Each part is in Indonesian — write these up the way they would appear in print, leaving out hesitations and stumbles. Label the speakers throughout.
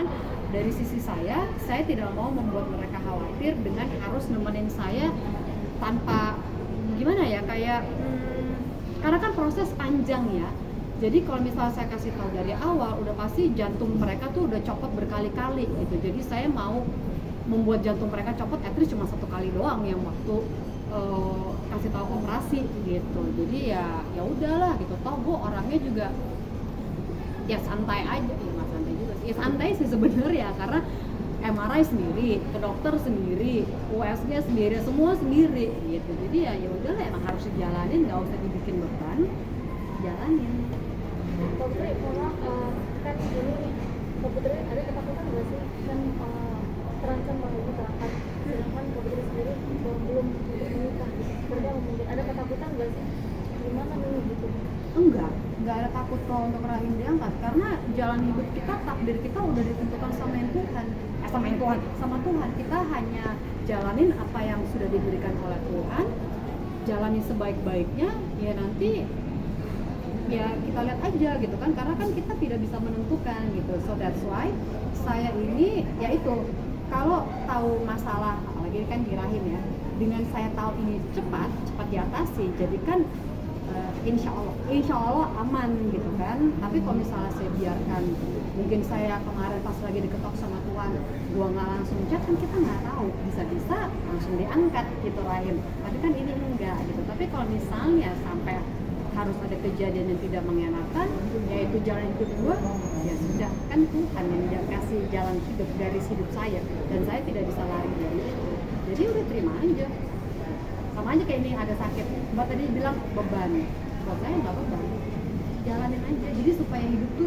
Speaker 1: kan dari sisi saya tidak mau membuat mereka khawatir dengan harus nemenin saya tanpa gimana ya, kayak karena kan proses panjang ya. Jadi kalau misalnya saya kasih tahu dari awal, udah pasti jantung mereka tuh udah copot berkali-kali gitu. Jadi saya mau membuat jantung mereka copot at least cuma 1 kali doang yang waktu kasih tahu operasi gitu. Jadi ya udahlah gitu. Toh gue orangnya juga ya santai aja, ya nggak santai juga sih. Ya santai sih sebenarnya karena MRI sendiri, ke dokter sendiri, USG sendiri, semua sendiri gitu. Jadi ya udahlah, emang harus dijalanin, nggak usah dibikin beban, jalanin.
Speaker 2: Kak Putri, kan ini Kak Putri ada ketakutan nggak sih kan terancam kalau ini terangkat, sedangkan Kak Putri sendiri belum menikah, berarti mungkin ada ketakutan nggak sih, gimana nih gitu?
Speaker 1: Enggak ada takut kalau untuk rahim diangkat karena jalan hidup kita, takdir kita udah ditentukan sama Tuhan. Sama Tuhan. Kita hanya jalanin apa yang sudah diberikan oleh Tuhan, jalani sebaik-baiknya, ya nanti ya kita lihat aja gitu kan, karena kan kita tidak bisa menentukan gitu. So that's why saya ini yaitu kalau tahu masalah apalagi kan di rahim ya, dengan saya tahu ini cepat diatasi, jadi kan insya Allah aman gitu kan. Tapi kalau misalnya saya biarkan, mungkin saya kemarin pas lagi diketok sama Tuhan, gua nggak langsung chat, kan kita nggak tahu, bisa langsung diangkat gitu rahim. Tapi kan ini enggak gitu. Tapi kalau misalnya sampai harus ada kejadian yang tidak mengenakan, yaitu jalan hidup gua, ya sudah, kan Tuhan yang kasih jalan hidup dari hidup saya, dan saya tidak bisa lari dari itu. Jadi udah terima aja. Sama aja kayak ini ada sakit, Mbak tadi bilang beban, buat saya nggak beban, jalanin aja. Jadi supaya hidup tuh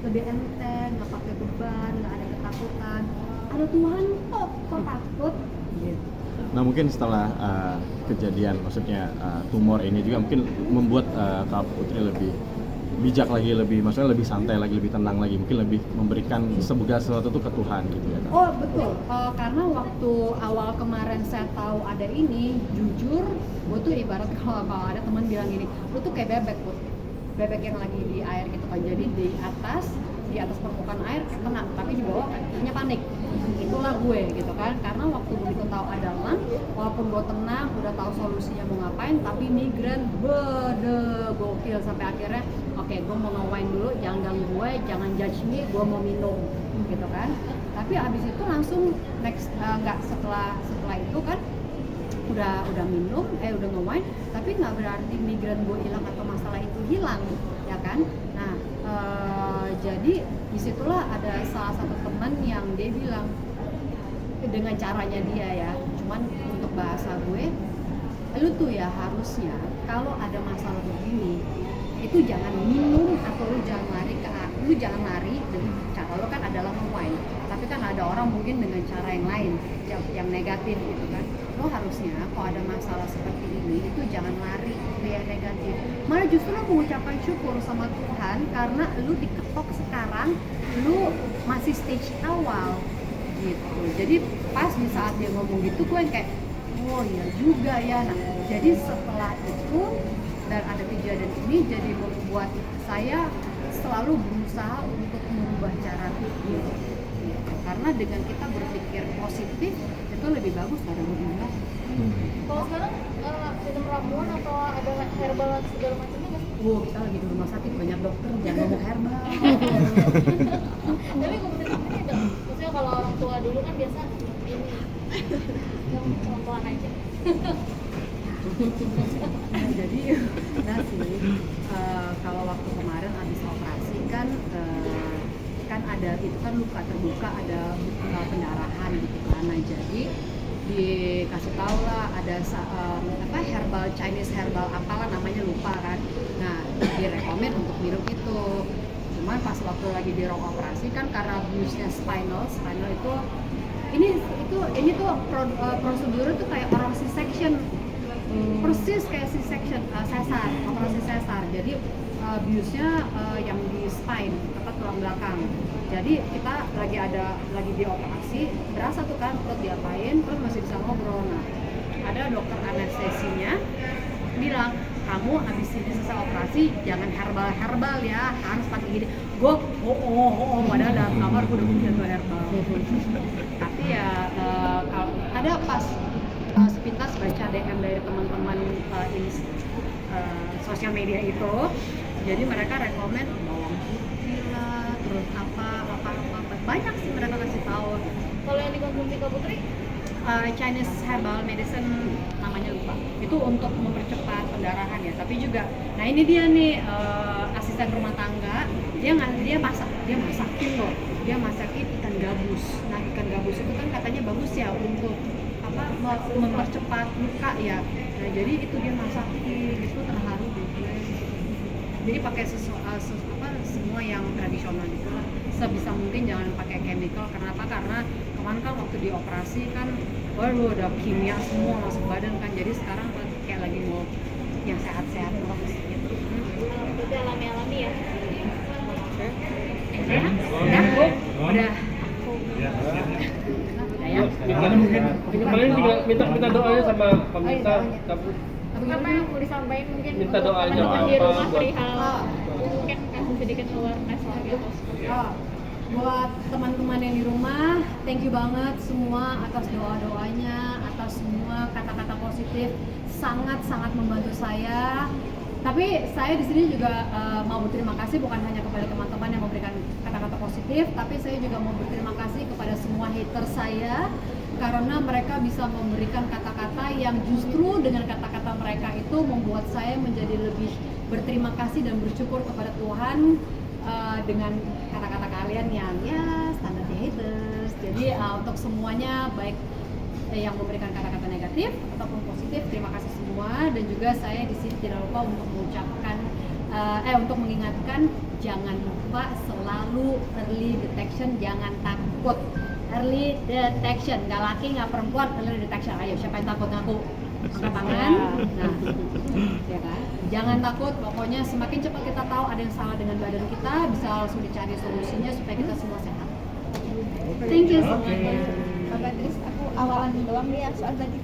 Speaker 1: lebih enteng, nggak pakai beban, nggak ada ketakutan. Ada Tuhan kok takut gitu.
Speaker 3: Nah mungkin setelah kejadian, maksudnya tumor ini juga mungkin membuat Kak Putri lebih bijak lagi, maksudnya lebih santai lagi, lebih tenang lagi, mungkin lebih memberikan segala sesuatu tuh ke Tuhan gitu ya Kak?
Speaker 1: Oh betul, karena waktu awal kemarin saya tahu ada ini, jujur gue tuh ibarat kalau ada teman bilang gini, lu tuh kayak bebek yang lagi di air gitu kan. Jadi di atas permukaan air tenang, tapi di bawah akhirnya panik. Itulah gue gitu kan, karena waktu begitu tahu ada lung, walaupun gue tenang, udah tahu solusinya mau ngapain, tapi migran gokil sampai akhirnya oke, gue mau nge-wine dulu, jangan ganggu gue, jangan judge me, gue mau minum gitu kan. Tapi abis itu langsung next, setelah itu kan udah minum, udah nge-wine, tapi nggak berarti migran gue hilang atau masalah itu hilang ya kan. Nah jadi disitulah ada salah satu teman yang dia bilang dengan caranya dia ya, cuman untuk bahasa gue, lu tuh ya harusnya kalau ada masalah begini itu jangan minum atau lu jangan lari dengan cara lu kan adalah wine, tapi kan ada orang mungkin dengan cara yang lain yang negatif gitu kan. Lo harusnya kalau ada masalah seperti ini itu jangan lari yang negatif, malah justru lo mengucapkan syukur sama Tuhan karena lu diketok sekarang, lu masih stage awal gitu. Jadi pas di saat dia ngomong gitu gue kayak oh iya juga ya. Nah jadi setelah itu dan ada kejadian ini, jadi membuat saya selalu berusaha untuk mengubah cara pikir gitu. Karena dengan kita berpikir positif itu lebih bagus daripada berubah.
Speaker 2: Kalau sekarang minum ramuan atau ada herbal segala macamnya nggak sih?
Speaker 1: Kita lagi di rumah sakit, banyak dokter, jangan ngomong herbal.
Speaker 2: Tapi kemudian ini dong, maksudnya kalau orang tua dulu kan biasa ini yang pelan-pelan aja.
Speaker 1: Nah, jadi kalau waktu kemarin habis operasi kan ada itu kan luka terbuka, ada pendarahan gitu kan. Nah jadi dikasih tahu lah ada herbal Chinese herbal apalah namanya, lupa kan. Nah direkomend untuk minum itu. Cuman pas waktu lagi di ruang operasi kan karena abuse-nya spinal itu ini tuh prosedurnya tuh kayak orang C-section. Persis kayak C-section, operasi sesar. Jadi abuse-nya yang di spine, tepat tulang belakang. Jadi kita lagi di operasi, berasa tuh kan perut diapain, terus masih bisa ngobrol. Nah, ada dokter anestesinya bilang kamu habis ini selesai operasi jangan herbal ya, harus pakai gini. Gue padahal dalam kamar gue udah punya tuh herbal. Tapi ya kalau ada pas sepintas baca DM dari teman-teman sosial media itu, jadi mereka rekomen bawang putih lah, terus apa banyak sih mereka kasih tahu.
Speaker 2: Kalau yang dikonsumsi Kak Putri
Speaker 1: Chinese herbal medicine namanya lupa, itu untuk mempercepat pendarahan ya, tapi juga nah ini dia nih asisten rumah tangga, dia masakin loh, dia masakin ikan gabus. Nah ikan gabus itu kan katanya bagus ya untuk apa mempercepat luka ya, nah jadi itu dia masakin, itu terharu deh. Jadi pakai semua yang tradisional gitu lah, sebisa mungkin jangan pakai chemical. Kenapa? Karena kemarin kan waktu dioperasi kan waduh udah kimia semua masuk badan kan, jadi sekarang kayak lagi mau yang sehat-sehat terus gitu.
Speaker 2: berarti alami-alami ya.
Speaker 1: Udah ya.
Speaker 4: Gimana mungkin paling tinggal minta doanya sama pemirsa.
Speaker 2: Apa yang mau disampaikan mungkin
Speaker 4: Minta
Speaker 2: untuk
Speaker 4: doanya
Speaker 2: teman-teman di
Speaker 4: apa
Speaker 2: rumah
Speaker 4: buat-
Speaker 2: perihal mungkin kasih sedikit awareness lah gitu.
Speaker 1: Buat teman-teman yang di rumah, thank you banget semua atas doa-doanya, atas semua kata-kata positif, sangat-sangat membantu saya. Tapi saya di sini juga mau berterima kasih bukan hanya kepada teman-teman yang memberikan kata-kata positif, tapi saya juga mau berterima kasih kepada semua hater saya, karena mereka bisa memberikan kata-kata yang justru dengan kata-kata mereka itu membuat saya menjadi lebih berterima kasih dan bersyukur kepada Tuhan dengan kata-kata kalian yang ya standar haters. Jadi untuk semuanya baik yang memberikan kata-kata negatif ataupun positif, terima kasih semua. Dan juga saya di sini tidak lupa untuk mengucapkan untuk mengingatkan, jangan lupa selalu early detection, jangan takut. Early detection, nggak laki nggak perempuan, early detection. Ayo siapa yang takut ngaku? Angkat tangan. Nah, ya kan? Jangan takut, pokoknya semakin cepat kita tahu ada yang salah dengan badan kita, bisa langsung dicari solusinya supaya kita semua sehat. Thank you semuanya.
Speaker 2: Mbak Tris, aku awalan doang nih ya soal tadi.